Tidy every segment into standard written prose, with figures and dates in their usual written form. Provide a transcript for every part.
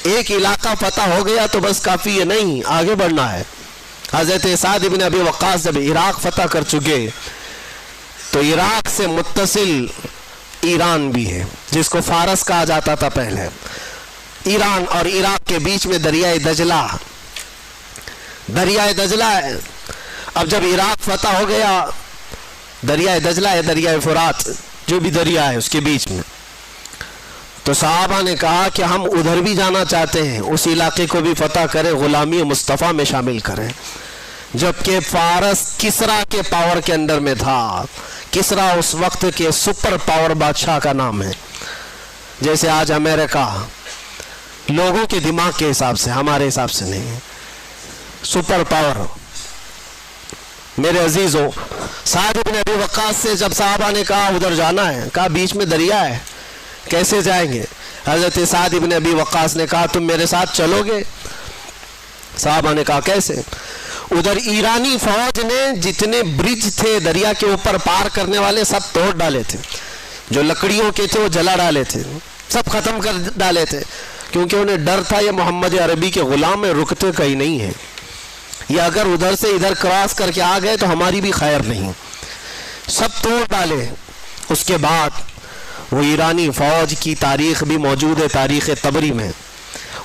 ایک علاقہ فتح ہو گیا تو بس کافی ہے نہیں، آگے بڑھنا ہے۔ حضرت سعد بن ابی وقاص جب عراق فتح کر چکے تو عراق سے متصل ایران بھی ہے، جس کو فارس کہا جاتا تھا پہلے۔ ایران اور عراق کے بیچ میں دریائے دجلہ ہے۔ اب جب عراق فتح ہو گیا، دریائے دجلہ ہے، دریائے فرات جو بھی دریا ہے اس کے بیچ میں، تو صحابہ نے کہا کہ ہم ادھر بھی جانا چاہتے ہیں، اس علاقے کو بھی فتح کریں، غلامی مصطفیٰ میں شامل کریں۔ جبکہ فارس کسرا کے پاور کے اندر میں تھا۔ کسرا اس وقت کے سپر پاور بادشاہ کا نام ہے، جیسے آج امریکہ، لوگوں کے دماغ کے حساب سے، ہمارے حساب سے نہیں، سپر پاور۔ میرے عزیزوں، سعد بن ابی وقاص سے جب صحابہ نے کہا ادھر جانا ہے، کہا بیچ میں دریا ہے، کیسے جائیں گے؟ حضرت سعد بن ابی وقاص نے کہا تم میرے ساتھ چلو گے؟ صحابہ نے کہا کیسے؟ ادھر ایرانی فوج نے جتنے برج تھے دریا کے اوپر پار کرنے والے سب توڑ ڈالے تھے، جو لکڑیوں کے تھے وہ جلا ڈالے تھے، سب ختم کر ڈالے تھے، کیونکہ انہیں ڈر تھا یہ محمد عربی کے غلام میں رکتے کہیں نہیں ہیں، یہ اگر ادھر سے ادھر کراس کر کے آ گئے تو ہماری بھی خیر نہیں، سب توڑ ڈالے۔ اس کے بعد وہ ایرانی فوج کی تاریخ بھی موجود ہے تاریخ طبری میں،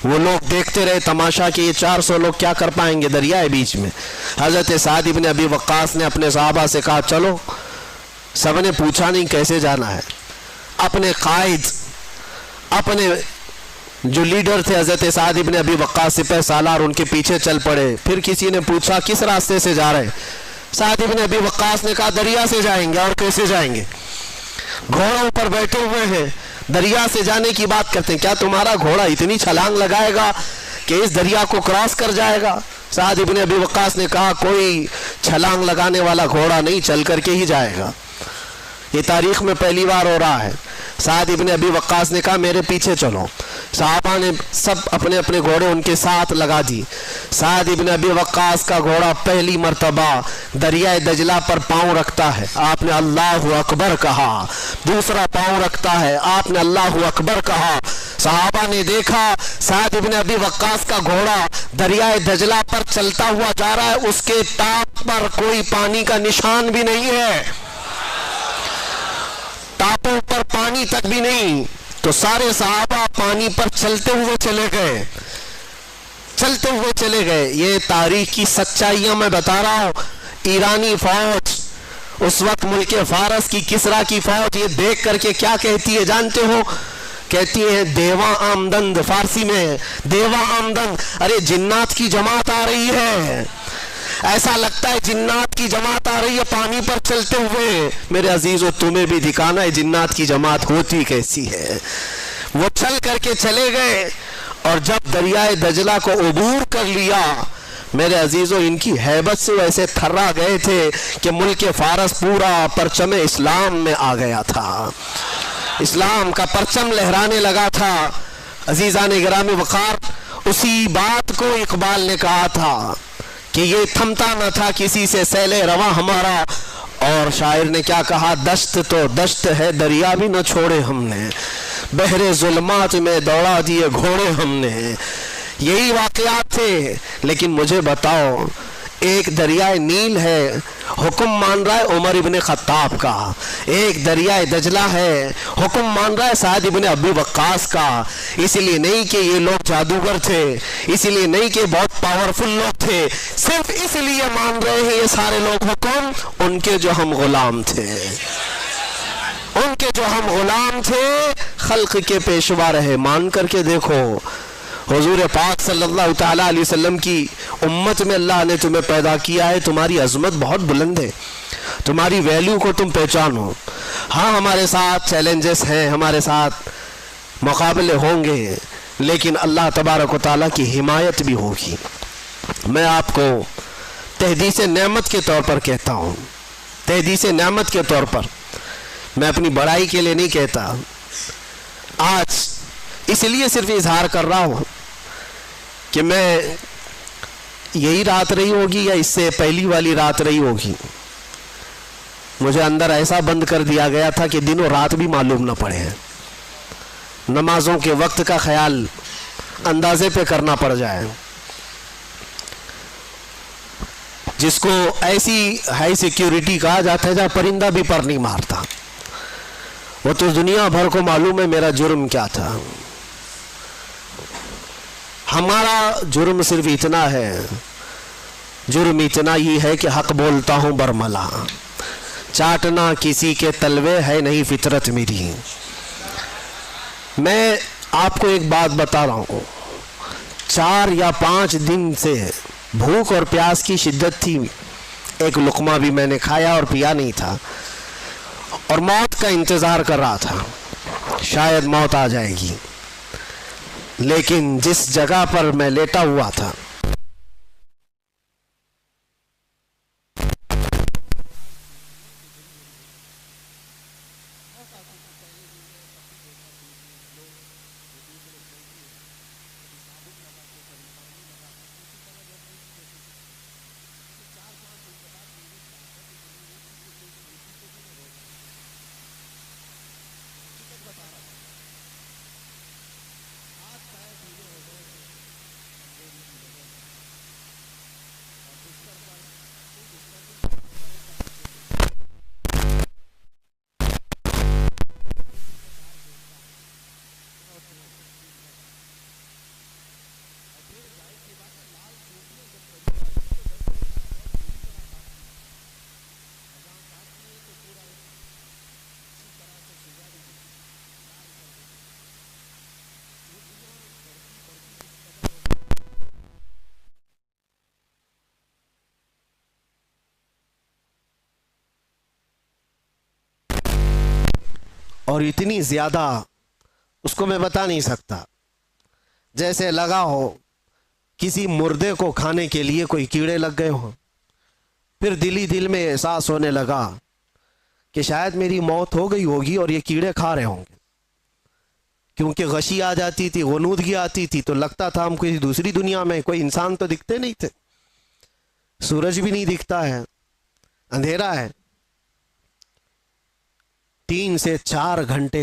وہ لوگ دیکھتے رہے تماشا کہ یہ 400 لوگ کیا کر پائیں گے دریائے بیچ میں۔ حضرت سعد بن ابی وقاص نے اپنے صحابہ سے کہا چلو، سب نے پوچھا نہیں کیسے جانا ہے، اپنے قائد، اپنے جو لیڈر تھے حضرت سعد بن ابی وقاص سپہ سالار، ان کے پیچھے چل پڑے۔ پھر کسی نے پوچھا کس راستے سے جا رہے؟ سعد بن ابی وقاص نے کہا دریا سے جائیں گے۔ اور کیسے جائیں گے؟ گھوڑوں پر بیٹھے ہوئے ہیں، دریا سے جانے کی بات کرتے ہیں، کیا تمہارا گھوڑا اتنی چھلانگ لگائے گا کہ اس دریا کو کراس کر جائے گا؟ سعد بن ابی وقاص نے کہا کوئی چھلانگ لگانے والا گھوڑا نہیں، چل کر کے ہی جائے گا۔ یہ تاریخ میں پہلی بار ہو رہا ہے۔ سعد بن ابی وقاص نے کہا میرے پیچھے چلو۔ صحابہ نے سب اپنے اپنے گھوڑے ان کے ساتھ لگا دی۔ سعد بن ابی وقاص کا گھوڑا پہلی مرتبہ دریائے دجلہ پر پاؤں رکھتا ہے، آپ نے اللہ اکبر کہا، دوسرا پاؤں رکھتا ہے، آپ نے اللہ اکبر کہا۔ صحابہ نے دیکھا سعد بن ابی وقاص کا گھوڑا دریائے دجلہ پر چلتا ہوا جا رہا ہے، اس کے ٹاپ پر کوئی پانی کا نشان بھی نہیں ہے، ٹاپوں پر پانی تک بھی نہیں۔ تو سارے صحابہ پانی پر چلتے ہوئے چلے گئے۔ یہ تاریخ کی سچائیاں میں بتا رہا ہوں۔ ایرانی فوج اس وقت ملک فارس کی کسرا کی فوج یہ دیکھ کر کے کیا کہتی ہے جانتے ہو؟ کہتی ہے دیوا آمدند، فارسی میں دیوا آمدند، ارے جنات کی جماعت آ رہی ہے، ایسا لگتا ہے جنات کی جماعت آ رہی ہے پانی پر چلتے ہوئے۔ میرے عزیزو تمہیں بھی دکھانا ہے جنات کی جماعت ہوتی کیسی ہے۔ وہ چل کر کے چلے گئے اور جب دریائے دجلہ کو عبور کر لیا، میرے عزیزو ان کی ہیبت سے ویسے تھرا گئے تھے کہ ملک فارس پورا پرچم اسلام میں آ گیا تھا، اسلام کا پرچم لہرانے لگا تھا۔ عزیزان گرامی وقار، اسی بات کو اقبال نے کہا تھا کہ یہ تھمتا نہ تھا کسی سے سیل رواں ہمارا، اور شاعر نے کیا کہا؟ دشت تو دشت ہے دریا بھی نہ چھوڑے ہم نے، بحر ظلمات میں دوڑا دیے گھوڑے ہم نے۔ یہی واقعات تھے۔ لیکن مجھے بتاؤ، ایک دریائے نیل ہے، حکم مان رہا ہے عمر ابن خطاب کا، ایک دریائے دجلہ ہے، حکم مان رہا ہے سعد ابن ابی وقاص کا۔ اس لیے نہیں کہ یہ لوگ جادوگر تھے، اس لیے نہیں کہ بہت پاورفل لوگ تھے، صرف اس لیے مان رہے ہیں یہ سارے لوگ حکم ان کے جو ہم غلام تھے، ان کے جو ہم غلام تھے، خلق کے پیشوا رہے۔ مان کر کے دیکھو، حضور پاک صلی اللہ تعالیٰ علیہ وسلم کی امت میں اللہ نے تمہیں پیدا کیا ہے، تمہاری عظمت بہت بلند ہے، تمہاری ویلیو کو تم پہچانو۔ ہاں ہمارے ساتھ چیلنجز ہیں، ہمارے ساتھ مقابلے ہوں گے، لیکن اللہ تبارک و تعالیٰ کی حمایت بھی ہوگی۔ میں آپ کو تحدیث نعمت کے طور پر کہتا ہوں، تحدیث نعمت کے طور پر، میں اپنی بڑائی کے لیے نہیں کہتا، آج اس لیے صرف اظہار کر رہا ہوں کہ میں یہی رات رہی ہوگی یا اس سے پہلی والی رات رہی ہوگی، مجھے اندر ایسا بند کر دیا گیا تھا کہ دن و رات بھی معلوم نہ پڑے ہیں، نمازوں کے وقت کا خیال اندازے پہ کرنا پڑ جائے. جس کو ایسی ہائی سیکیورٹی کہا جاتا ہے جہاں پرندہ بھی پر نہیں مارتا، وہ تو دنیا بھر کو معلوم ہے میرا جرم کیا تھا. ہمارا جرم صرف اتنا ہے، جرم اتنا ہی ہے کہ حق بولتا ہوں برملا، چاٹنا کسی کے تلوے ہے نہیں فطرت میری. میں آپ کو ایک بات بتا رہا ہوں، 4 یا 5 دن سے بھوک اور پیاس کی شدت تھی. ایک لقمہ بھی میں نے کھایا اور پیا نہیں تھا، اور موت کا انتظار کر رہا تھا، شاید موت آ جائے گی. لیکن جس جگہ پر میں لیٹا ہوا تھا اور اتنی زیادہ اس کو میں بتا نہیں سکتا، جیسے لگا ہو کسی مردے کو کھانے کے لیے کوئی کیڑے لگ گئے ہوں. پھر دل ہی دل میں احساس ہونے لگا کہ شاید میری موت ہو گئی ہوگی اور یہ کیڑے کھا رہے ہوں گے، کیونکہ غشی آ جاتی تھی، غنودگی آتی تھی تو لگتا تھا ہم کوئی دوسری دنیا میں، کوئی انسان تو دکھتے نہیں تھے، سورج بھی نہیں دکھتا ہے، اندھیرا ہے. 3 سے 4 گھنٹے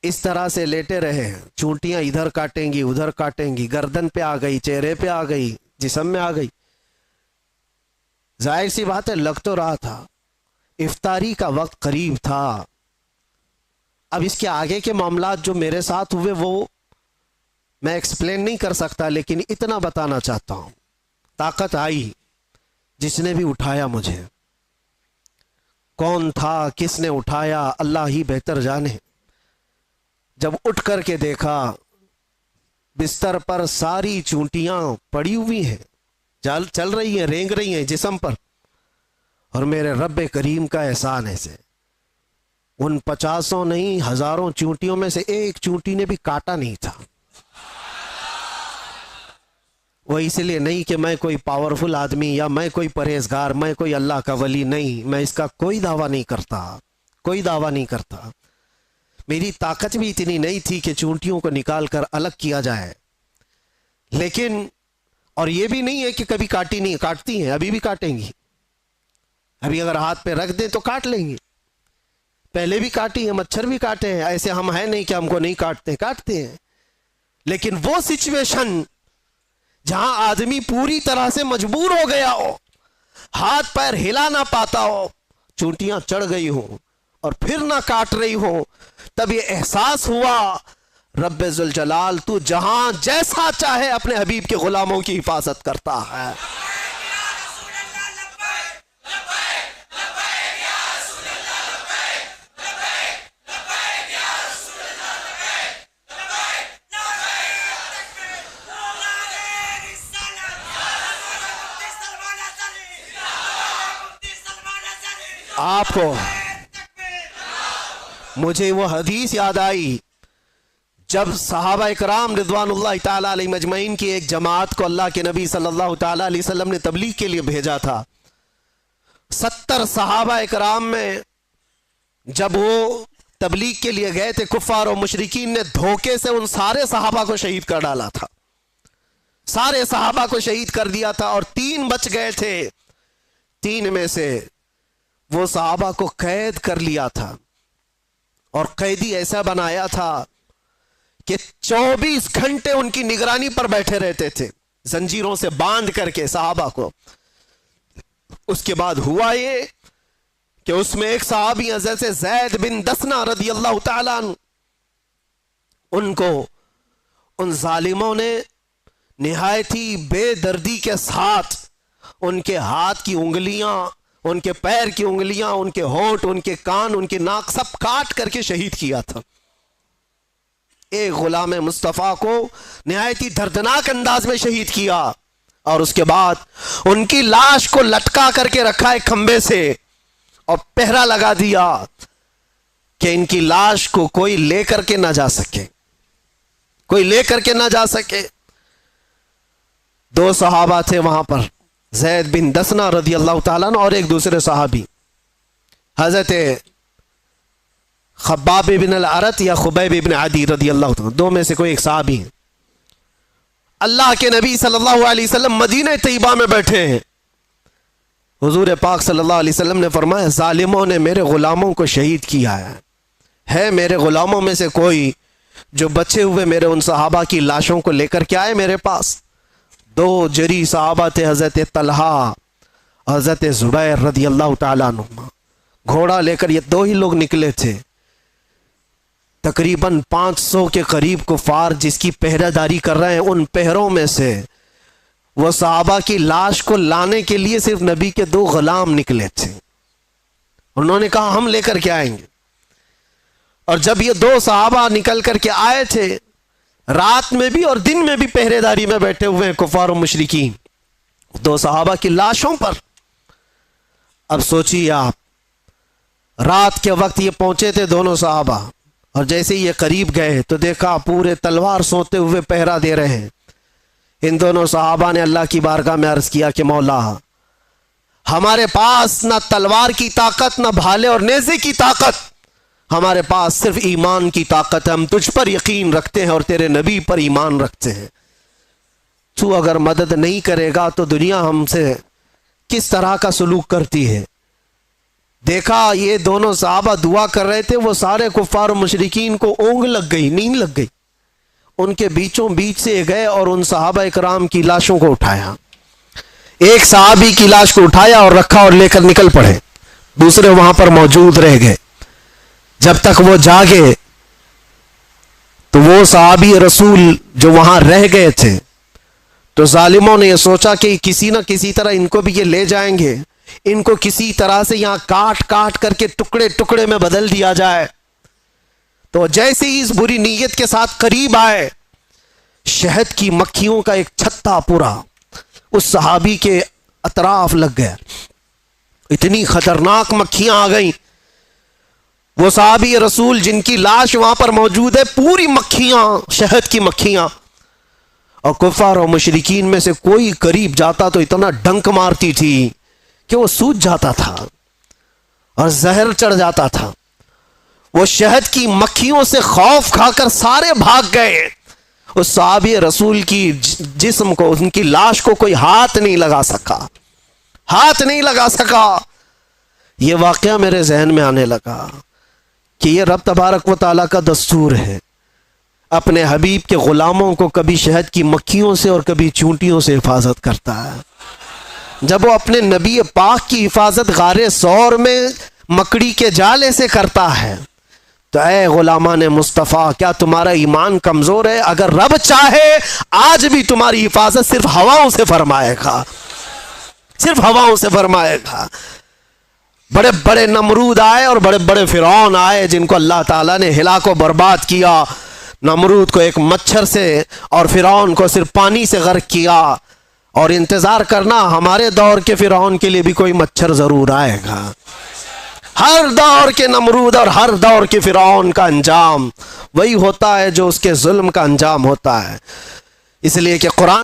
اس طرح سے لیٹے رہے. چونٹیاں ادھر کاٹیں گی ادھر کاٹیں گی، گردن پہ آ گئی، چہرے پہ آ گئی، جسم میں آ گئی. ظاہر سی بات ہے لگ تو رہا تھا، افطاری کا وقت قریب تھا. اب اس کے آگے کے معاملات جو میرے ساتھ ہوئے وہ میں ایکسپلین نہیں کر سکتا، لیکن اتنا بتانا چاہتا ہوں. طاقت آئی، جس نے بھی اٹھایا مجھے، کون تھا، کس نے اٹھایا، اللہ ہی بہتر جانے. جب اٹھ کر کے دیکھا بستر پر ساری چونٹیاں پڑی ہوئی ہیں، چل رہی ہیں، رینگ رہی ہیں جسم پر، اور میرے رب کریم کا احسان ایسے ان 50 نہیں 1000 چونٹیوں میں سے ایک چونٹی نے بھی کاٹا نہیں تھا. وہ اس لیے نہیں کہ میں کوئی پاورفل آدمی یا میں کوئی پرہیزگار، میں کوئی اللہ کا ولی نہیں، میں اس کا کوئی دعویٰ نہیں کرتا، کوئی دعویٰ نہیں کرتا. میری طاقت بھی اتنی نہیں تھی کہ چونٹیوں کو نکال کر الگ کیا جائے. لیکن اور یہ بھی نہیں ہے کہ کبھی کاٹی نہیں، کاٹتی ہیں، ابھی بھی کاٹیں گی. ابھی اگر ہاتھ پہ رکھ دیں تو کاٹ لیں گی. پہلے بھی کاٹی ہیں، مچھر بھی کاٹے ہیں، ایسے ہم ہیں نہیں کہ ہم کو نہیں کاٹتے، کاٹتے ہیں. لیکن وہ سچویشن جہاں آدمی پوری طرح سے مجبور ہو گیا ہو، ہاتھ پیر ہلا نہ پاتا ہو، چونٹیاں چڑھ گئی ہوں اور پھر نہ کاٹ رہی ہوں، تب یہ احساس ہوا رب ذوالجلال تو جہاں جیسا چاہے اپنے حبیب کے غلاموں کی حفاظت کرتا ہے. آپ کو مجھے وہ حدیث یاد آئی جب صحابہ اکرام رضوان اللہ تعالیٰ علیہ مجمعین کی ایک جماعت کو اللہ کے نبی صلی اللہ تعالیٰ علیہ وسلم نے تبلیغ کے لیے بھیجا تھا. 70 صحابہ اکرام میں جب وہ تبلیغ کے لیے گئے تھے، کفار و مشرکین نے دھوکے سے ان سارے صحابہ کو شہید کر ڈالا تھا، سارے صحابہ کو شہید کر دیا تھا، اور 3 بچ گئے تھے. 3 میں سے وہ صحابہ کو قید کر لیا تھا، اور قیدی ایسا بنایا تھا کہ 24 گھنٹے ان کی نگرانی پر بیٹھے رہتے تھے، زنجیروں سے باندھ کر کے صحابہ کو. اس کے بعد ہوا یہ کہ اس میں ایک صحابی حضرت زید بن دسنہ رضی اللہ تعالیٰ عنہ، ان کو ان ظالموں نے نہایت ہی بے دردی کے ساتھ ان کے ہاتھ کی انگلیاں، ان کے پیر کی انگلیاں، ان کے ہونٹ، ان کے کان، ان کے ناک سب کاٹ کر کے شہید کیا تھا. ایک غلام مصطفیٰ کو نہایت ہی دردناک انداز میں شہید کیا، اور اس کے بعد ان کی لاش کو لٹکا کر کے رکھا ایک کھمبے سے اور پہرا لگا دیا کہ ان کی لاش کو کوئی لے کر کے نہ جا سکے، کوئی لے کر کے نہ جا سکے. 2 صحابہ تھے وہاں پر، زید بن دسنہ رضی اللہ تعالیٰ عنہ اور ایک دوسرے صحابی حضرت خباب بن الارت یا خبیب بن عدی رضی اللہ تعالیٰ، 2 میں سے کوئی ایک صحابی ہیں. اللہ کے نبی صلی اللہ علیہ وسلم مدینہ طیبہ میں بیٹھے ہیں. حضور پاک صلی اللہ علیہ وسلم نے فرمایا ظالموں نے میرے غلاموں کو شہید کیا ہے میرے غلاموں میں سے کوئی جو بچے ہوئے میرے ان صحابہ کی لاشوں کو لے کر کے آئے میرے پاس. 2 جری صحابہ تھے، حضرت طلحہ، حضرت زبیر رضی اللہ تعالیٰ عنہ. گھوڑا لے کر یہ 2 ہی لوگ نکلے تھے. تقریباً 500 کے قریب کفار جس کی پہرہ داری کر رہے ہیں، ان پہروں میں سے وہ صحابہ کی لاش کو لانے کے لیے صرف نبی کے 2 غلام نکلے تھے. انہوں نے کہا ہم لے کر کے آئیں گے. اور جب یہ 2 صحابہ نکل کر کے آئے تھے، رات میں بھی اور دن میں بھی پہرے داری میں بیٹھے ہوئے ہیں کفار و مشرکین 2 صحابہ کی لاشوں پر. اب سوچیے آپ، رات کے وقت یہ پہنچے تھے دونوں صحابہ، اور جیسے یہ قریب گئے تو دیکھا پورے تلوار سوتے ہوئے پہرا دے رہے ہیں. ان دونوں صحابہ نے اللہ کی بارگاہ میں عرض کیا کہ مولا، ہمارے پاس نہ تلوار کی طاقت، نہ بھالے اور نیزے کی طاقت، ہمارے پاس صرف ایمان کی طاقت ہے. ہم تجھ پر یقین رکھتے ہیں اور تیرے نبی پر ایمان رکھتے ہیں. تو اگر مدد نہیں کرے گا تو دنیا ہم سے کس طرح کا سلوک کرتی ہے. دیکھا یہ دونوں صحابہ دعا کر رہے تھے، وہ سارے کفار و مشرکین کو اونگ لگ گئی، نیند لگ گئی. ان کے بیچوں بیچ سے گئے اور ان صحابہ اکرام کی لاشوں کو اٹھایا. ایک صحابی کی لاش کو اٹھایا اور رکھا اور لے کر نکل پڑے. دوسرے وہاں پر موجود رہ گئے. جب تک وہ جاگے تو وہ صحابی رسول جو وہاں رہ گئے تھے، تو ظالموں نے یہ سوچا کہ کسی نہ کسی طرح ان کو بھی یہ لے جائیں گے، ان کو کسی طرح سے یہاں کاٹ کاٹ کر کے ٹکڑے ٹکڑے میں بدل دیا جائے. تو جیسے ہی اس بری نیت کے ساتھ قریب آئے، شہد کی مکھیوں کا ایک چھتا پورا اس صحابی کے اطراف لگ گیا. اتنی خطرناک مکھیاں آ گئیں. وہ صحابی رسول جن کی لاش وہاں پر موجود ہے، پوری مکھیاں، شہد کی مکھیاں. اور کفار و مشرکین میں سے کوئی قریب جاتا تو اتنا ڈنک مارتی تھی کہ وہ سوج جاتا تھا اور زہر چڑھ جاتا تھا. وہ شہد کی مکھیوں سے خوف کھا کر سارے بھاگ گئے. اس صحابی رسول کی جسم کو، ان کی لاش کو کوئی ہاتھ نہیں لگا سکا، ہاتھ نہیں لگا سکا. یہ واقعہ میرے ذہن میں آنے لگا کہ یہ رب تبارک و تعالیٰ کا دستور ہے، اپنے حبیب کے غلاموں کو کبھی شہد کی مکھیوں سے اور کبھی چونٹیوں سے حفاظت کرتا ہے. جب وہ اپنے نبی پاک کی حفاظت غار ثور میں مکڑی کے جالے سے کرتا ہے تو اے غلامان مصطفیٰ، کیا تمہارا ایمان کمزور ہے؟ اگر رب چاہے آج بھی تمہاری حفاظت صرف ہواؤں سے فرمائے گا، صرف ہواؤں سے فرمائے گا. بڑے بڑے نمرود آئے اور بڑے بڑے فرعون آئے جن کو اللہ تعالیٰ نے ہلاک و برباد کیا. نمرود کو ایک مچھر سے اور فرعون کو صرف پانی سے غرق کیا. اور انتظار کرنا، ہمارے دور کے فرعون کے لیے بھی کوئی مچھر ضرور آئے گا. ہر دور کے نمرود اور ہر دور کے فرعون کا انجام وہی ہوتا ہے جو اس کے ظلم کا انجام ہوتا ہے. اس لیے کہ قرآن